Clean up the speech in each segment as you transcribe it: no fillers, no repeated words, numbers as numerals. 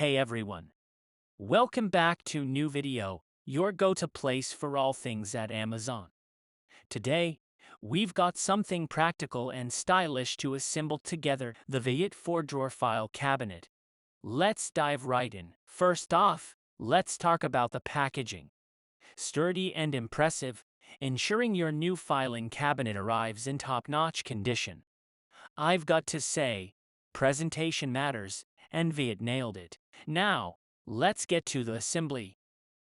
Hey everyone, welcome back to new video, your go-to place for all things at Amazon. Today, we've got something practical and stylish to assemble together, the VIYET 4-drawer file cabinet. Let's dive right in. First off, let's talk about the packaging. Sturdy and impressive, ensuring your new filing cabinet arrives in top-notch condition. I've got to say, presentation matters, and VIYET nailed it. Now, let's get to the assembly.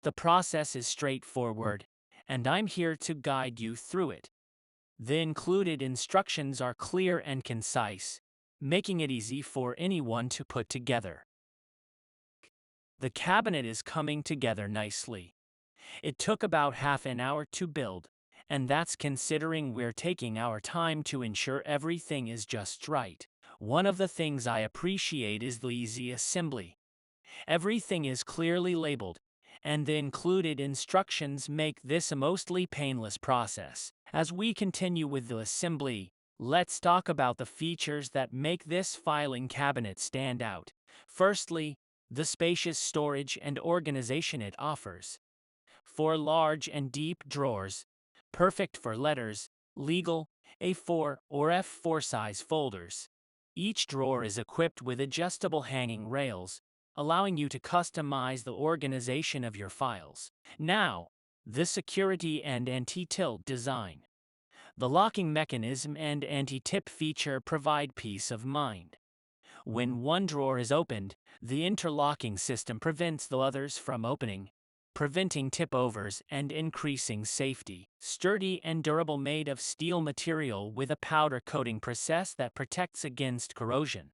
The process is straightforward, and I'm here to guide you through it. The included instructions are clear and concise, making it easy for anyone to put together. The cabinet is coming together nicely. It took about half an hour to build, and that's considering we're taking our time to ensure everything is just right. One of the things I appreciate is the easy assembly. Everything is clearly labeled, and the included instructions make this a mostly painless process. As we continue with the assembly, let's talk about the features that make this filing cabinet stand out. Firstly, the spacious storage and organization it offers. 4 large and deep drawers, perfect for letters, legal, A4 or F4 size folders. Each drawer is equipped with adjustable hanging rails, allowing you to customize the organization of your files. Now, the security and anti-tilt design. The locking mechanism and anti-tip feature provide peace of mind. When one drawer is opened, the interlocking system prevents the others from opening, preventing tip-overs and increasing safety. Sturdy and durable, made of steel material with a powder coating process that protects against corrosion.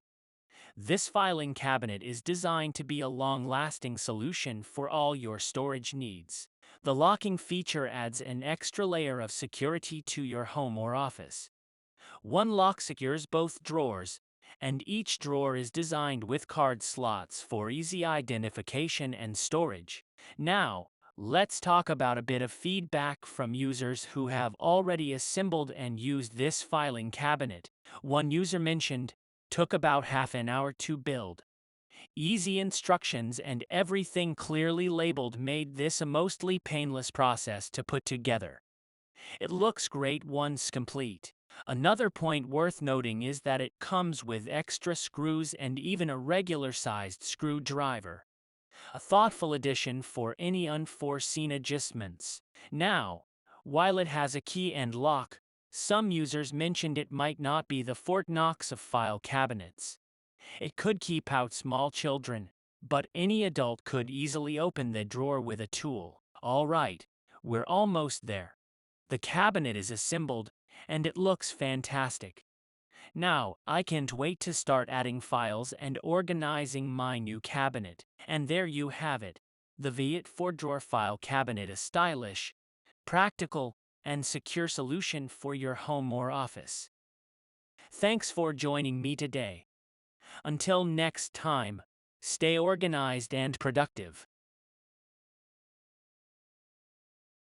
This filing cabinet is designed to be a long-lasting solution for all your storage needs. The locking feature adds an extra layer of security to your home or office. One lock secures both drawers, and each drawer is designed with card slots for easy identification and storage. Now, let's talk about a bit of feedback from users who have already assembled and used this filing cabinet. One user mentioned, "Took about half an hour to build. Easy instructions and everything clearly labeled made this a mostly painless process to put together. It looks great once complete." Another point worth noting is that it comes with extra screws and even a regular-sized screwdriver. A thoughtful addition for any unforeseen adjustments. Now, while it has a key and lock, some users mentioned it might not be the Fort Knox of file cabinets. It could keep out small children, but any adult could easily open the drawer with a tool. All right, we're almost there. The cabinet is assembled, and it looks fantastic. Now, I can't wait to start adding files and organizing my new cabinet. And there you have it. The VIYET 4-drawer file cabinet, a stylish, practical, and secure solution for your home or office. Thanks for joining me today. Until next time, stay organized and productive.